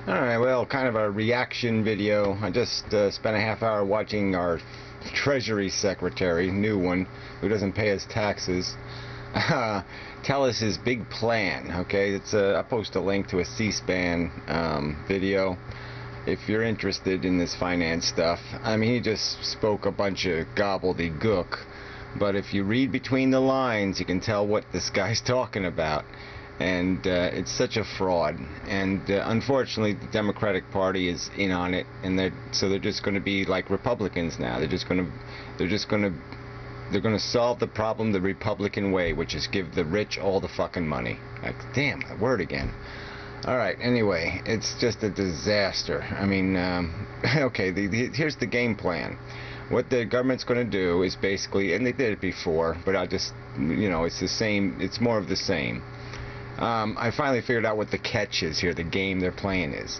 Alright, well, kind of a reaction video. I just spent a half hour watching our Treasury Secretary, new one, who doesn't pay his taxes, tell us his big plan, okay? I'll post a link to a C-SPAN video if you're interested in this finance stuff. I mean, he just spoke a bunch of gobbledygook, but if you read between the lines, you can tell what this guy's talking about. And it's such a fraud, and unfortunately the Democratic Party is in on it, and they're just going to be like Republicans now. They're going to solve the problem the Republican way, which is give the rich all the fucking money. Like, damn, that word again. All right, anyway, it's just a disaster. I mean, okay, here's the game plan. What the government's going to do is basically, and they did it before, but it's the same. It's more of the same. I finally figured out what the catch is here, the game they're playing is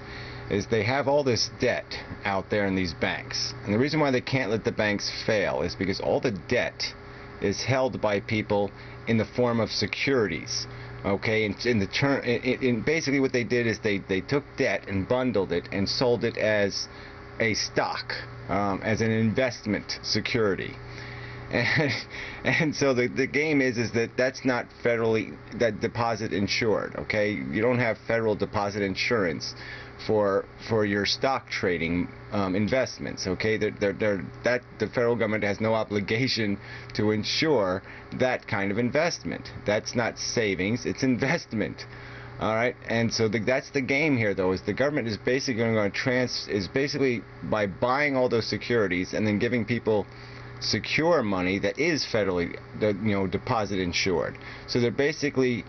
they have all this debt out there in these banks. And the reason why they can't let the banks fail is because all the debt is held by people in the form of securities. Okay, in basically what they did is they took debt and bundled it and sold it as a stock, as an investment security. And so the game is that's not federally deposit insured. Okay, you don't have federal deposit insurance for your stock trading investments. Okay, the federal government has no obligation to insure that kind of investment. That's not savings; it's investment. All right, and so that's the game here, though, is the government is basically going to by buying all those securities and then giving people secure money that is federally deposit insured. So they're basically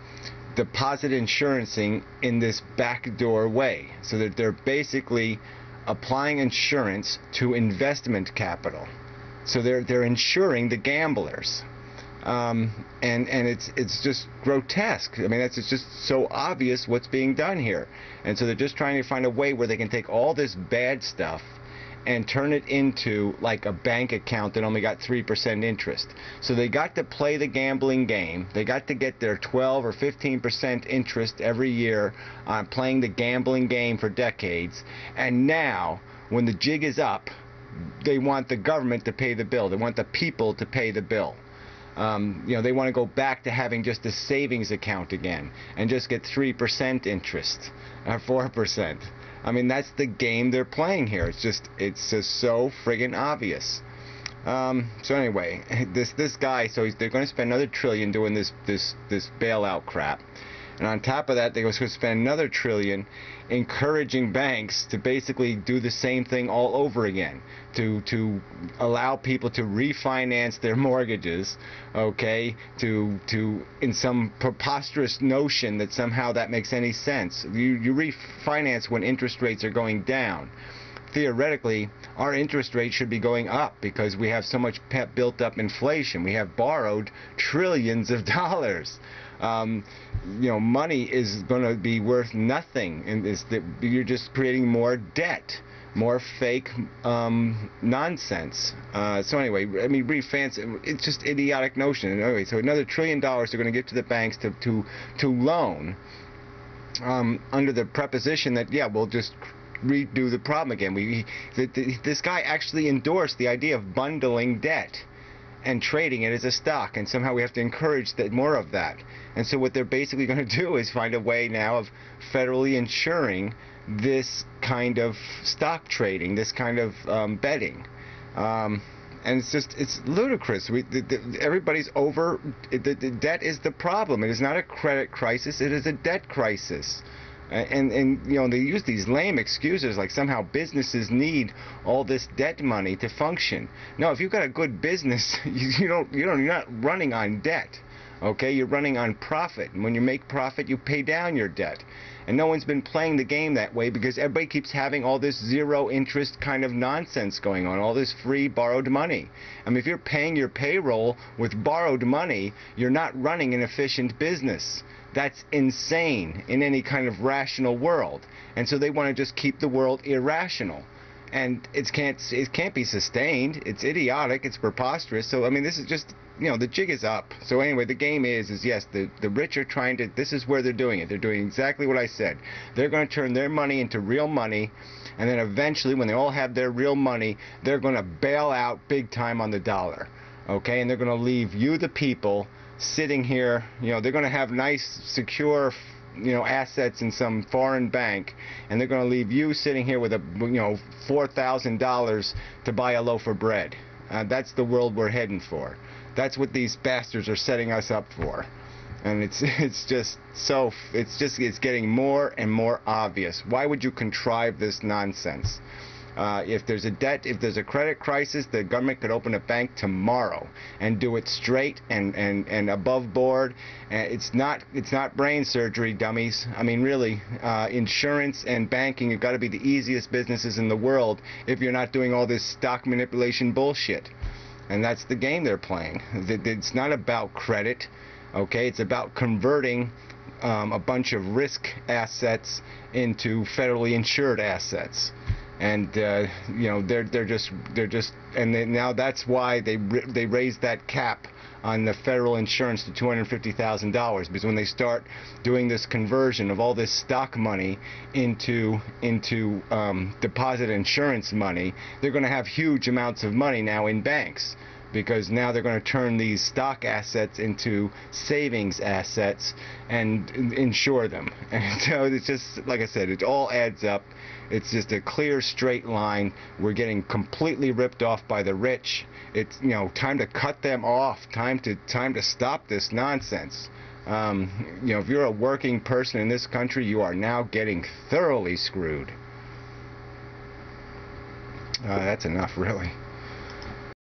deposit insurancing in this backdoor way. So that they're basically applying insurance to investment capital. So they're insuring the gamblers. And it's just grotesque. I mean, it's just so obvious what's being done here. And so they're just trying to find a way where they can take all this bad stuff and turn it into like a bank account that only got 3% interest. So they got to play the gambling game. They got to get their 12 or 15% interest every year on playing the gambling game for decades. And now, when the jig is up, they want the government to pay the bill. They want the people to pay the bill. They want to go back to having just a savings account again and just get 3% interest or 4%. I mean, that's the game they're playing here. It's just so friggin' obvious. So anyway, this guy, they're going to spend another $1 trillion doing this bailout crap. And on top of that, they're going to spend another $1 trillion encouraging banks to basically do the same thing all over again, to allow people to refinance their mortgages, okay, in some preposterous notion that somehow that makes any sense. You refinance when interest rates are going down. Theoretically, our interest rate should be going up because we have so much built up inflation. We have borrowed trillions of dollars. Money is going to be worth nothing, and you're just creating more debt, more fake nonsense. So anyway, I mean, it's just idiotic notion. And anyway, so another $1 trillion they're going to give to the banks to loan under the preposition that we'll just redo the problem again. This guy actually endorsed the idea of bundling debt and trading it as a stock, and somehow we have to encourage more of that. And so what they're basically going to do is find a way now of federally insuring this kind of stock trading, this kind of betting. And it's ludicrous. Everybody's over. The debt is the problem. It is not a credit crisis. It is a debt crisis. And they use these lame excuses like somehow businesses need all this debt money to function. No, if you've got a good business, you're not running on debt. Okay, you're running on profit. And when you make profit, you pay down your debt. And no one's been playing the game that way because everybody keeps having all this zero interest kind of nonsense going on, all this free borrowed money. I mean, if you're paying your payroll with borrowed money, you're not running an efficient business. That's insane in any kind of rational world. And so they want to just keep the world irrational. and it can't be sustained. It's idiotic. It's preposterous. So I mean, this is just, the jig is up. So anyway, the game is yes, the rich are trying to. This is where they're doing it. They're doing exactly what I said. They're going to turn their money into real money, and then eventually, when they all have their real money, they're going to bail out big time on the dollar. Okay, and they're going to leave you, the people, sitting here. They're going to have nice, secure, assets in some foreign bank, and they're going to leave you sitting here with a, $4,000 to buy a loaf of bread. That's the world we're heading for. That's what these bastards are setting us up for. And it's getting more and more obvious. Why would you contrive this nonsense? If there's a credit crisis, the government could open a bank tomorrow and do it straight and above board. It's not brain surgery, dummies. I mean, really, insurance and banking have got to be the easiest businesses in the world if you're not doing all this stock manipulation bullshit. And that's the game they're playing. It's not about credit, okay? It's about converting a bunch of risk assets into federally insured assets. And they're just and now that's why they raised that cap on the federal insurance to $250,000, because when they start doing this conversion of all this stock money into deposit insurance money, they're going to have huge amounts of money now in banks, because now they're going to turn these stock assets into savings assets and insure them. And so it's just, like I said, it all adds up. It's just a clear, straight line. We're getting completely ripped off by the rich. It's, time to cut them off. Time to stop this nonsense. If you're a working person in this country, you are now getting thoroughly screwed. That's enough, really.